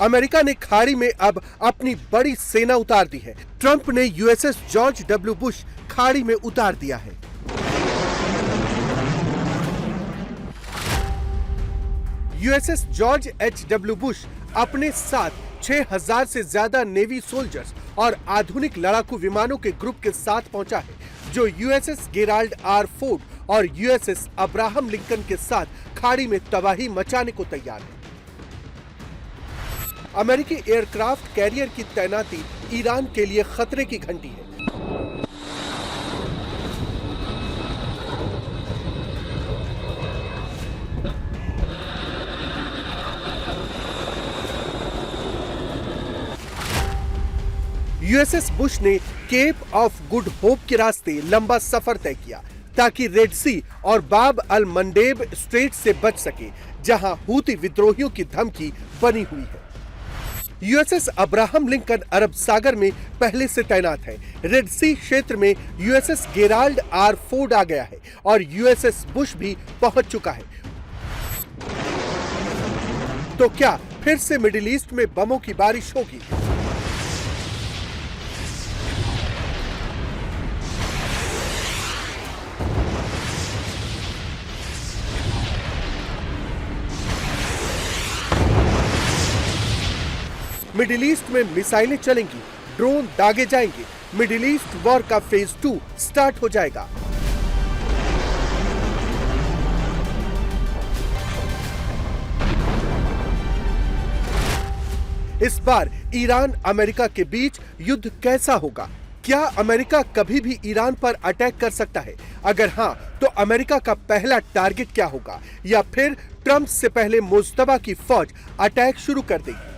America ने खाड़ी में अब अपनी बड़ी सेना उतार दी है। ट्रंप ने यूएसएस जॉर्ज डब्ल्यू बुश खाड़ी में उतार दिया है। USS George एच.डब्ल्यू. बुश अपने साथ 6000 से ज्यादा नेवी सोल्जर्स और आधुनिक लड़ाकू विमानों के ग्रुप के साथ पहुंचा है, जो यूएसएस गेराल्ड आर फोर्ड और यूएसएस अब्राहम लिंकन के साथ खाड़ी में तबाही मचाने को तैयार है। अमेरिकी एयरक्राफ्ट कैरियर की तैनाती ईरान के लिए खतरे की घंटी है। यूएसएस बुश ने केप ऑफ गुड होप के रास्ते लंबा सफर तय किया ताकि रेड सी और बाब अल मंडेब स्ट्रेट से बच सके, जहां हूती विद्रोहियों की धमकी बनी हुई है। यूएसएस अब्राहम लिंकन अरब सागर में पहले से तैनात है। रेड सी क्षेत्र में यूएसएस गेराल्ड आर फोर्ड आ गया है और यूएसएस बुश भी पहुंच चुका है। तो क्या फिर से मिडिल ईस्ट में बमों की बारिश होगी? मिडिल ईस्ट में मिसाइलें चलेंगी, ड्रोन दागे जाएंगे, मिडिल ईस्ट वॉर का फेज 2 स्टार्ट हो जाएगा। इस बार ईरान अमेरिका के बीच युद्ध कैसा होगा? क्या अमेरिका कभी भी ईरान पर अटैक कर सकता है? अगर हां, तो अमेरिका का पहला टारगेट क्या होगा? या फिर ट्रंप से पहले मुस्तफा की फौज अटैक शुरू कर देगी?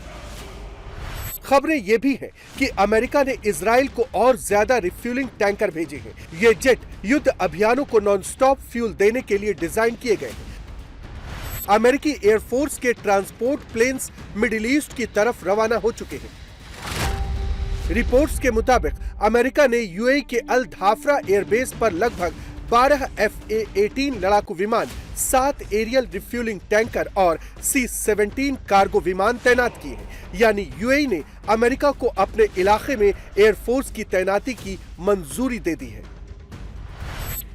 खबरें ये भी हैं कि अमेरिका ने इजराइल को और ज्यादा रिफ्यूलिंग टैंकर भेजे हैं। ये जेट युद्ध अभियानों को नॉनस्टॉप फ्यूल देने के लिए डिजाइन किए गए हैं। अमेरिकी एयरफोर्स के ट्रांसपोर्ट प्लेन्स मिडिल ईस्ट की तरफ रवाना हो चुके हैं। रिपोर्ट्स के मुताबिक अमेरिका ने यूएई के अल धाफरा एयरबेस पर लगभग 12 FA-18 लड़ाकू विमान, 7 एरियल रिफ्यूलिंग टैंकर और C-17 कार्गो विमान तैनात किए हैं। यानी यूएई ने अमेरिका को अपने इलाके में एयरफोर्स की तैनाती की मंजूरी दे दी है।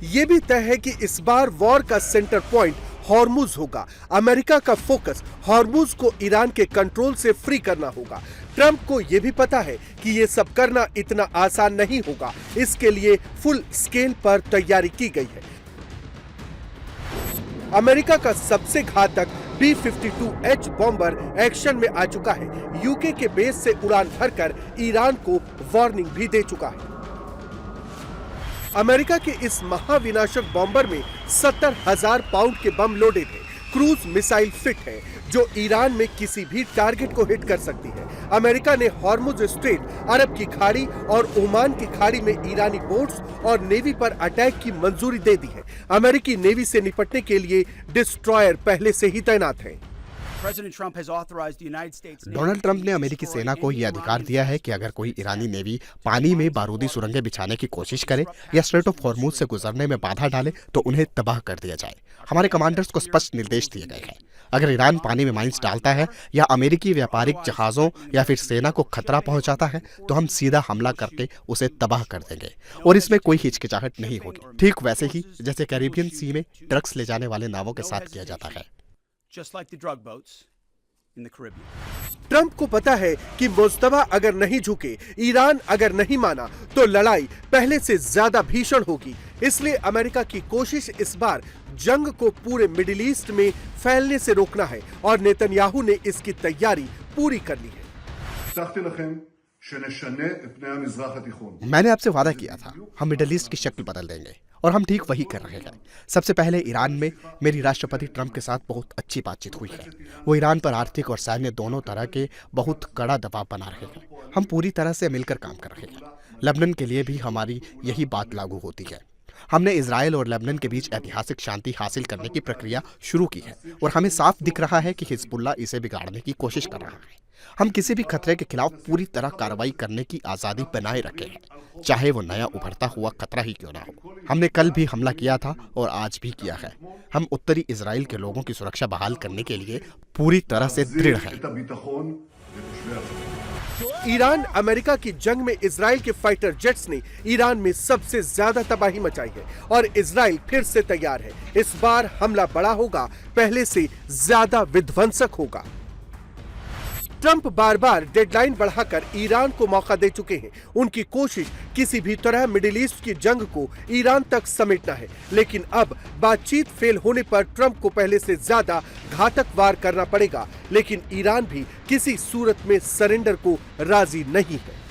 यह भी तय है कि इस बार वॉर का सेंटर पॉइंट हॉर्मुज होगा। अमेरिका का फोकस हॉर्मुज को ईरान के कंट्रोल से फ्री करना होगा। ट्रंप को यह भी पता है कि यह सब करना इतना आसान नहीं होगा। इसके लिए फुल स्केल पर तैयारी की गई है। अमेरिका का सबसे घातक B-52H बॉम्बर एक्शन में आ चुका है। यूके के बेस से उड़ान भरकर ईरान को वार्निंग भी दे चुका है। अमेरिका के इस महाविनाशक बॉम्बर में 70,000 पाउंड के बम लोडेड है। क्रूज मिसाइल फिट है, जो ईरान में किसी भी टारगेट को हिट कर सकती है। अमेरिका ने हॉर्मुज स्ट्रेट, अरब की खाड़ी और ओमान की खाड़ी में ईरानी बोट्स और नेवी पर अटैक की मंजूरी दे दी है। अमेरिकी नेवी से निपटने के लिए डिस्ट्रॉयर पहले से ही तैनात हैं। डोनाल्ड ट्रंप ने अमेरिकी सेना को यह अधिकार दिया है कि अगर कोई ईरानी नेवी पानी में बारूदी सुरंगें बिछाने की कोशिश करे या स्ट्रेट ऑफ हॉर्मुज से गुजरने में बाधा डाले तो उन्हें तबाह कर दिया जाए। हमारे कमांडर्स को स्पष्ट निर्देश दिए गए हैं। अगर ईरान पानी में माइंस डालता है या अमेरिकी व्यापारिक जहाजों या फिर सेना को खतरा पहुंचाता है तो हम सीधा हमला करके उसे तबाह कर देंगे और इसमें कोई हिचकिचाहट नहीं होगी। ठीक वैसे ही जैसे कैरिबियन सी में ड्रग्स ले जाने वाले नावों के साथ किया जाता है। ट्रंप को पता है कि मुस्तफा अगर नहीं झुके, ईरान अगर नहीं माना, तो लड़ाई पहले से ज्यादा भीषण होगी। इसलिए अमेरिका की कोशिश इस बार जंग को पूरे मिडिल ईस्ट में फैलने से रोकना है और नेतन्याहू ने इसकी तैयारी पूरी कर ली है। मैंने आपसे वादा किया था हम मिडिल ईस्ट की शक्ल बदल देंगे और हम ठीक वही कर रहे हैं। सबसे पहले ईरान में मेरी राष्ट्रपति ट्रंप के साथ बहुत अच्छी बातचीत हुई है। वो ईरान पर आर्थिक और सैन्य दोनों तरह के बहुत कड़ा दबाव बना रहे हैं। हम पूरी तरह से मिलकर काम कर रहे हैं। लेबनान के लिए भी हमारी यही बात लागू होती है। हमने इजराइल और लेबनान के बीच ऐतिहासिक शांति हासिल करने की प्रक्रिया शुरू की है और हमें साफ दिख रहा है कि हिजबुल्लाह इसे बिगाड़ने की कोशिश कर रहा है। हम किसी भी खतरे के खिलाफ पूरी तरह कार्रवाई करने की आज़ादी बनाए रखे हैं, चाहे वो नया उभरता हुआ खतरा ही क्यों ना हो। हमने कल भी हमला किया था और आज भी किया है। हम उत्तरी इजराइल के लोगों की सुरक्षा बहाल करने के लिए पूरी तरह से दृढ़ हैं। ईरान अमेरिका की जंग में इजराइल के फाइटर जेट्स ने ईरान में सबसे ज्यादा तबाही मचाई है और इजराइल फिर से तैयार है। इस बार हमला बड़ा होगा, पहले से ज्यादा विध्वंसक होगा। ट्रंप बार बार डेडलाइन बढ़ाकर ईरान को मौका दे चुके हैं। उनकी कोशिश किसी भी तरह मिडिल ईस्ट की जंग को ईरान तक समेटना है, लेकिन अब बातचीत फेल होने पर ट्रंप को पहले से ज्यादा घातक वार करना पड़ेगा। लेकिन ईरान भी किसी सूरत में सरेंडर को राजी नहीं है।